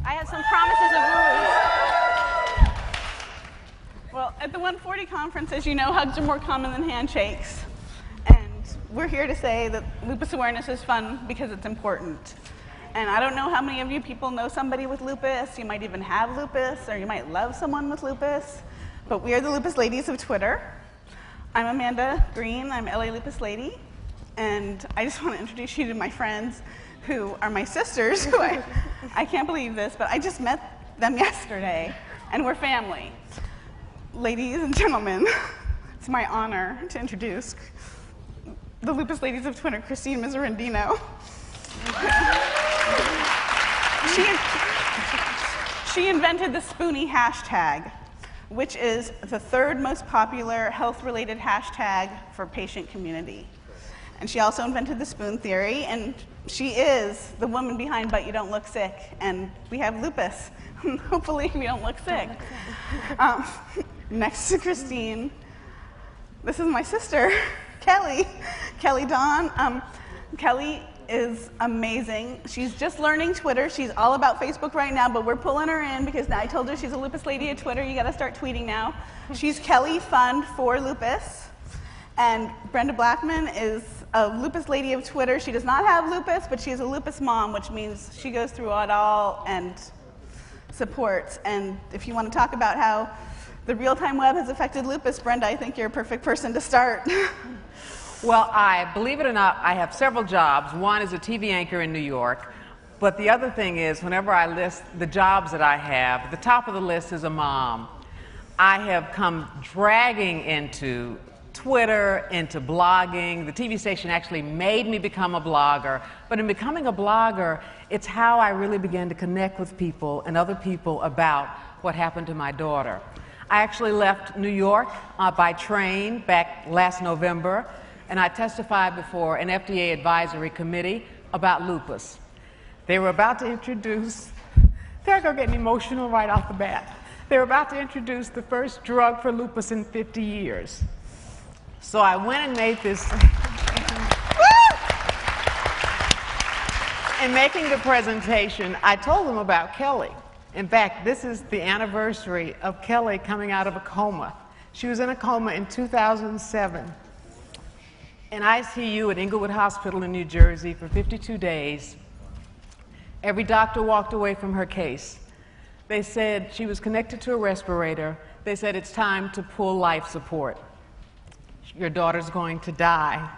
I have some promises of rules. Well, at the 140 conference, as you know, hugs are more common than handshakes. And we're here to say that lupus awareness is fun because it's important. And I don't know how many of you people know somebody with lupus. You might even have lupus, or you might love someone with lupus. But we are the Lupus Ladies of Twitter. I'm Amanda Greene. I'm LA Lupus Lady. And I just want to introduce you to my friends who are my sisters, who I can't believe this, but I just met them yesterday, and we're family. Ladies and gentlemen, it's my honor to introduce the Lupus Ladies of Twitter, Christine Miserandino. She invented the Spoonie hashtag, which is the third most popular health-related hashtag for patient community. And she also invented the spoon theory, and she is the woman behind But You Don't Look Sick, and we have lupus. Hopefully we don't look sick. Next to Christine, this is my sister, Kelly Dawn. Kelly is amazing. She's just learning Twitter. She's all about Facebook right now, but we're pulling her in because now I told her she's a Lupus Lady at Twitter. You got to start tweeting now. She's Kelly Fund for Lupus. And Brenda Blackmon is a Lupus Lady of Twitter. She does not have lupus, but she's a lupus mom, which means she goes through it all and supports. And if you want to talk about how the real-time web has affected lupus, Brenda, I think you're a perfect person to start. Well, believe it or not, I have several jobs. One is a TV anchor in New York. But the other thing is, whenever I list the jobs that I have, at the top of the list is a mom. I have come dragging into Twitter, into blogging. The TV station actually made me become a blogger. But in becoming a blogger, it's how I really began to connect with people and other people about what happened to my daughter. I actually left New York by train back last November, and I testified before an FDA advisory committee about lupus. They were about to introduce, they're going to get emotional right off the bat. They were about to introduce the first drug for lupus in 50 years. So I went and made this, in making the presentation, I told them about Kelly. In fact, this is the anniversary of Kelly coming out of a coma. She was in a coma in 2007. In ICU at Inglewood Hospital in New Jersey for 52 days. Every doctor walked away from her case. They said she was connected to a respirator. They said it's time to pull life support. Your daughter's going to die.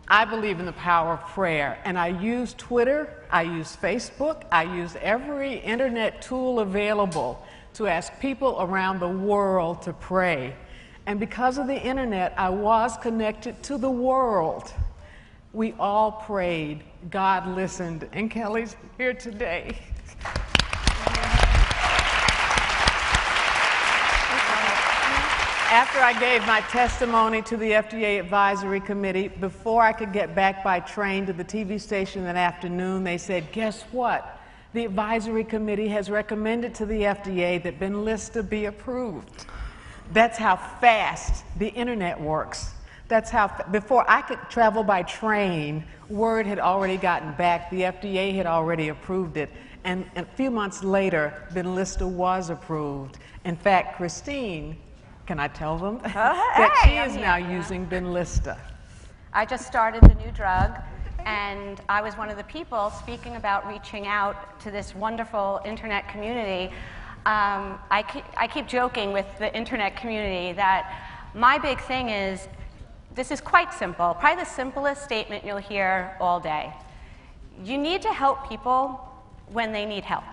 I believe in the power of prayer, and I use Twitter, I use Facebook, I use every internet tool available to ask people around the world to pray. And because of the internet, I was connected to the world. We all prayed, God listened, and Kelly's here today. After I gave my testimony to the FDA Advisory Committee, before I could get back by train to the TV station that afternoon, they said, guess what? The Advisory Committee has recommended to the FDA that Benlysta be approved. That's how fast the internet works. That's how, before I could travel by train, word had already gotten back. The FDA had already approved it. And a few months later, Benlysta was approved. In fact, Christine, can I tell them? That she is now using Benlysta. I just started the new drug, and I was one of the people speaking about reaching out to this wonderful internet community. I keep joking with the internet community that my big thing is, this is quite simple, probably the simplest statement you'll hear all day. You need to help people when they need help,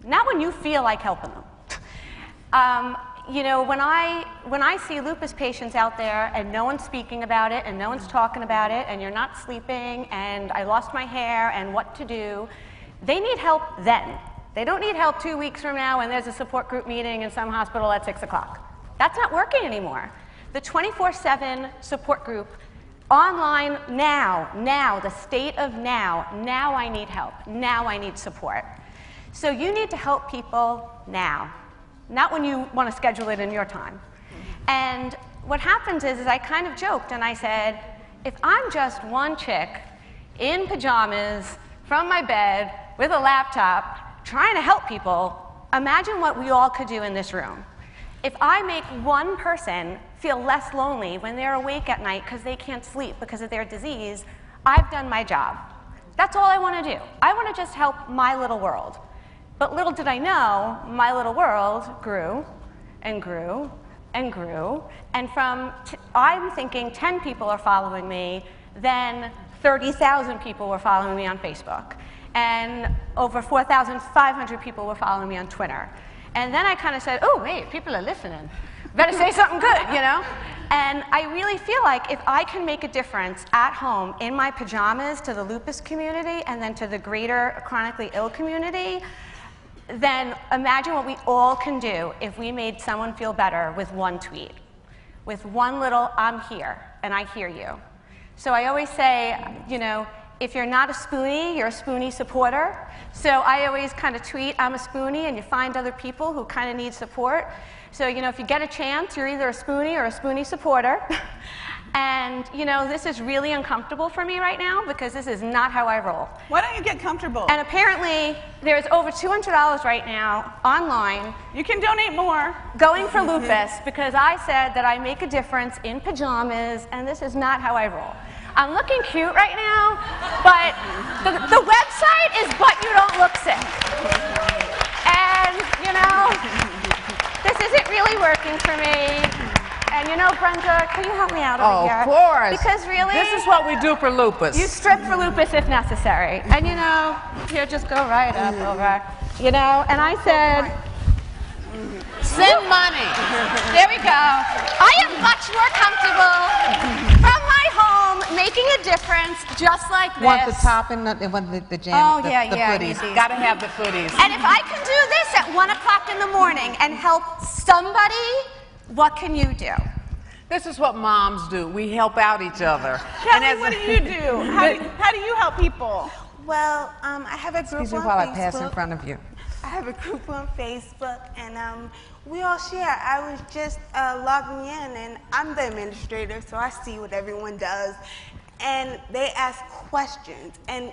not when you feel like helping them. You know, when I see lupus patients out there and no one's speaking about it and no one's talking about it and you're not sleeping and I lost my hair and what to do, they need help then. They don't need help 2 weeks from now when there's a support group meeting in some hospital at 6 o'clock. That's not working anymore. The 24/7 support group, online now, the state of now I need help, now I need support. So you need to help people now, not when you want to schedule it in your time. And what happens is I kind of joked and I said, if I'm just one chick in pajamas from my bed with a laptop trying to help people, imagine what we all could do in this room. If I make one person feel less lonely when they're awake at night because they can't sleep because of their disease, I've done my job. That's all I want to do. I want to just help my little world. But little did I know, my little world grew and grew and grew. And I'm thinking 10 people are following me, then 30,000 people were following me on Facebook. And over 4,500 people were following me on Twitter. And then I kind of said, oh, wait, people are listening. Better say something good, you know? And I really feel like if I can make a difference at home in my pajamas to the lupus community and then to the greater chronically ill community, then imagine what we all can do if we made someone feel better with one tweet, with one little, I'm here, and I hear you. So I always say, you know, if you're not a Spoonie, you're a Spoonie supporter. So I always kind of tweet, I'm a Spoonie, and you find other people who kind of need support. So, you know, if you get a chance, you're either a Spoonie or a Spoonie supporter. And, you know, this is really uncomfortable for me right now because this is not how I roll. Why don't you get comfortable? And apparently, there's over $200 right now online. You can donate more. Going for lupus because I said that I make a difference in pajamas, and this is not how I roll. I'm looking cute right now, but the website is But You Don't Look Sick. And, you know, this isn't really working for me. And you know, Brenda, can you help me out over here? Oh, of course. Because really, this is what we do for lupus. You strip for lupus if necessary. And you know, here, just go right up over. You know, and I said, send money. There we go. I am much more comfortable from my home making a difference just like this. Want the top and the jam, the footies. Gotta have the footies. And if I can do this at 1 o'clock in the morning and help somebody, what can you do? This is what moms do. We help out each other. Kelly, what do you do? How do you help people? Well, I have a group Excuse me on while Facebook. I pass in front of you. I have a group on Facebook, and we all share. I was just logging in, and I'm the administrator, so I see what everyone does. And they ask questions, and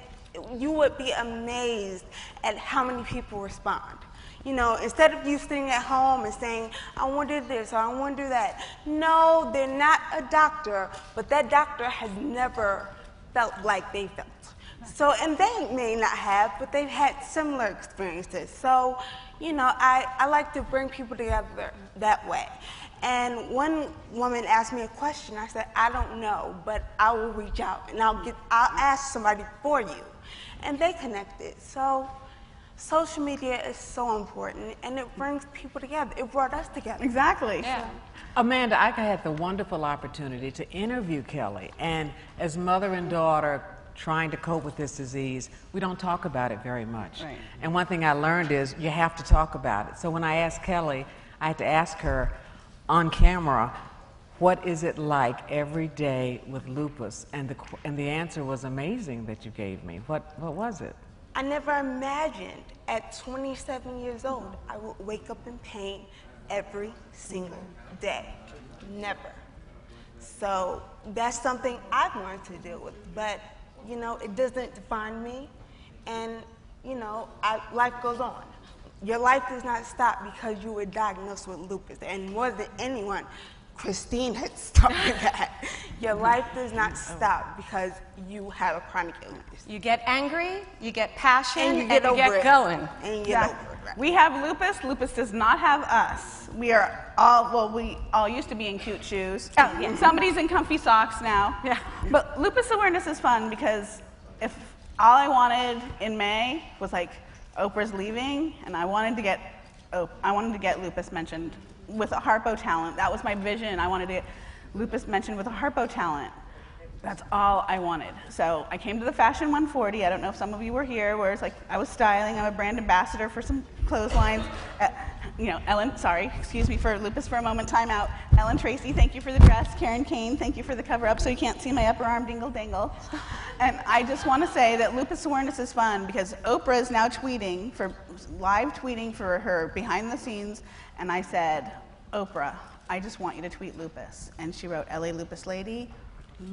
you would be amazed at how many people respond. You know, instead of you sitting at home and saying, I want to do this or I want to do that. No, they're not a doctor, but that doctor has never felt like they felt. So, and they may not have, but they've had similar experiences. So, you know, I like to bring people together that way. And one woman asked me a question. I said, I don't know, but I will reach out and I'll ask somebody for you. And they connected. So, social media is so important, and it brings people together. It brought us together. Exactly. Yeah. Amanda, I had the wonderful opportunity to interview Kelly, and as mother and daughter trying to cope with this disease, we don't talk about it very much. Right. And one thing I learned is you have to talk about it. So when I asked Kelly, I had to ask her on camera, what is it like every day with lupus? And the answer was amazing that you gave me. What was it? I never imagined at 27 years old I would wake up in pain every single day. Never. So that's something I've learned to deal with. But, you know, it doesn't define me. And, you know, life goes on. Your life does not stop because you were diagnosed with lupus. And more than anyone, Christine had started that. Your life does not stop because you have a chronic illness. You get angry, you get passion, And you get going. And you get over it. Right? We have lupus. Lupus does not have us. We are all, well, we all used to be in cute shoes. Oh, yeah. Somebody's in comfy socks now. Yeah. But lupus awareness is fun because if all I wanted in May was like Oprah's leaving, and I wanted to get lupus mentioned with a Harpo talent. That was my vision. I wanted to get lupus mentioned with a Harpo talent. That's all I wanted. So I came to the Fashion 140. I don't know if some of you were here, where it's like I was styling. I'm a brand ambassador for some clotheslines. You know, Ellen, sorry, excuse me for lupus for a moment, time out. Ellen Tracy, thank you for the dress. Karen Kane, thank you for the cover up so you can't see my upper arm dingle dangle. And I just want to say that lupus awareness is fun because Oprah is now live tweeting for her behind the scenes. And I said, Oprah, I just want you to tweet Lupus. And she wrote, LA Lupus Lady,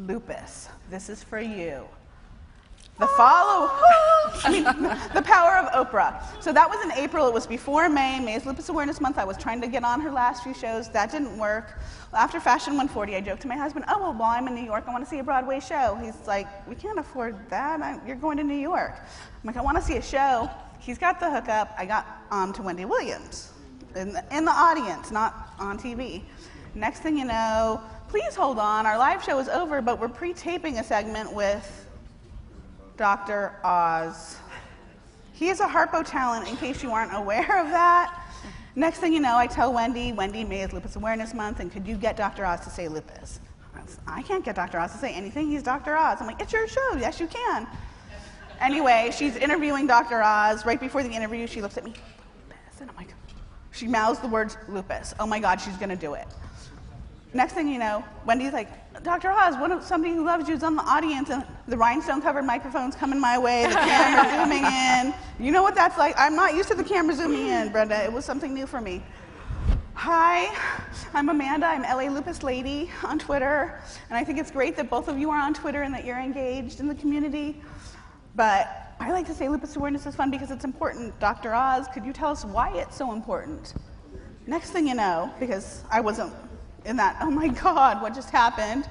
Lupus, this is for you. The power of Oprah. So that was in April. It was before May. May is Lupus Awareness Month. I was trying to get on her last few shows. That didn't work. After Fashion 140, I joked to my husband, oh, well, while I'm in New York, I want to see a Broadway show. He's like, we can't afford that. You're going to New York. I'm like, I want to see a show. He's got the hookup. I got on to Wendy Williams in the audience, not on TV. Next thing you know, please hold on. Our live show is over, but we're pre-taping a segment with Dr. Oz. He is a Harpo talent, in case you aren't aware of that. Next thing you know, I tell Wendy, May is Lupus Awareness Month, and could you get Dr. Oz to say lupus? I can't get Dr. Oz to say anything. He's Dr. Oz. I'm like, it's your show. Yes, you can. Anyway, she's interviewing Dr. Oz. Right before the interview, she looks at me, lupus, and I'm like, she mouths the words lupus. Oh my God, she's going to do it. Next thing you know, Wendy's like, Dr. Oz, somebody who loves you is on the audience, and the rhinestone-covered microphone's coming my way, the camera zooming in. You know what that's like? I'm not used to the camera zooming in, Brenda. It was something new for me. Hi, I'm Amanda. I'm LA Lupus Lady on Twitter, and I think it's great that both of you are on Twitter and that you're engaged in the community. But I like to say lupus awareness is fun because it's important. Dr. Oz, could you tell us why it's so important? Next thing you know, because I wasn't in that, oh my God, what just happened?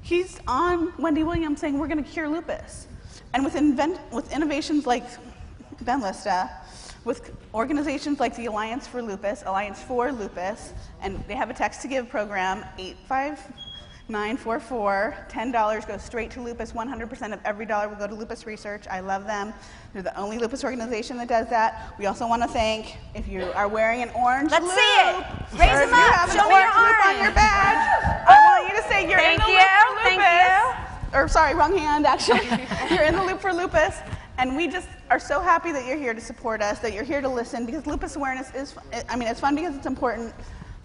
He's on Wendy Williams saying we're going to cure lupus. And with innovations like Benlista, with organizations like the Alliance for Lupus, and they have a text to give program, 85944, $10 goes straight to lupus, 100% of every dollar will go to lupus research. I love them. They're the only lupus organization that does that. We also want to thank, if you are wearing an orange loop, see it. Raise them up. Show me your loop on your badge, I want you to say you're in the loop for lupus. Thank you. Or sorry, wrong hand, actually. You're in the loop for lupus. And we just are so happy that you're here to support us, that you're here to listen, because lupus awareness is, it's fun because it's important,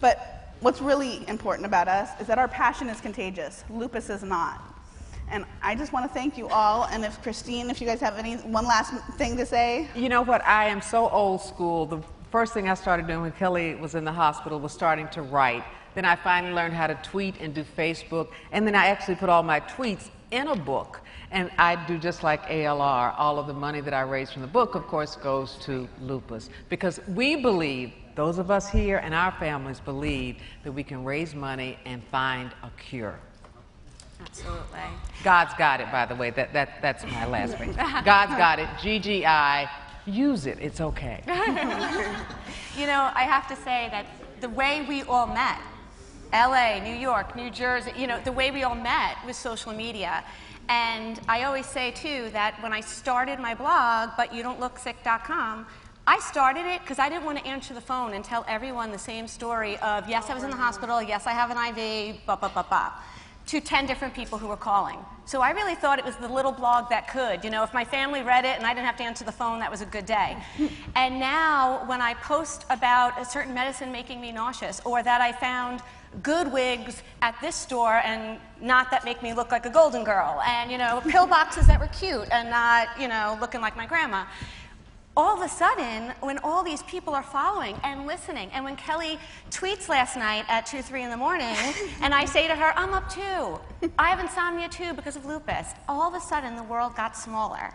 but what's really important about us is that our passion is contagious. Lupus is not. And I just want to thank you all, and if Christine, if you guys have one last thing to say. You know what, I am so old school. The first thing I started doing when Kelly was in the hospital was starting to write. Then I finally learned how to tweet and do Facebook, and then I actually put all my tweets in a book. And I do just like ALR. All of the money that I raise from the book, of course, goes to lupus. Because we believe, those of us here and our families believe, that we can raise money and find a cure. Absolutely. God's got it, by the way. That's my last thing. God's got it. GGI. Use it. It's okay. You know, I have to say that the way we all met, LA, New York, New Jersey, the way we all met was social media. And I always say, too, that when I started my blog, butyoudon'tlooksick.com, I started it because I didn't want to answer the phone and tell everyone the same story of, yes, I was in the hospital, yes, I have an IV, to 10 different people who were calling. So I really thought it was the little blog that could. If my family read it and I didn't have to answer the phone, that was a good day. And now, when I post about a certain medicine making me nauseous, or that I found good wigs at this store and not that make me look like a golden girl, and pill boxes that were cute and not looking like my grandma, all of a sudden, when all these people are following and listening, and when Kelly tweets last night at 2, 3 in the morning, and I say to her, I'm up too, I have insomnia too because of lupus, all of a sudden the world got smaller.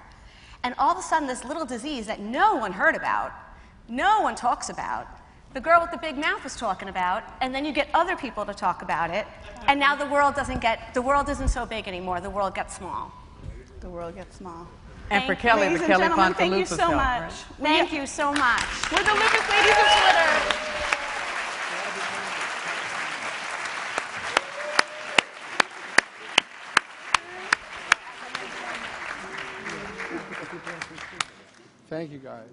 And all of a sudden this little disease that no one heard about, no one talks about, the girl with the big mouth was talking about, and then you get other people to talk about it, and now the world isn't so big anymore, the world gets small. The world gets small. And for Kelly, the Kelly Fund for Lupus Help. Thank you so much. We're the Lupus Ladies of Twitter. Thank you, guys.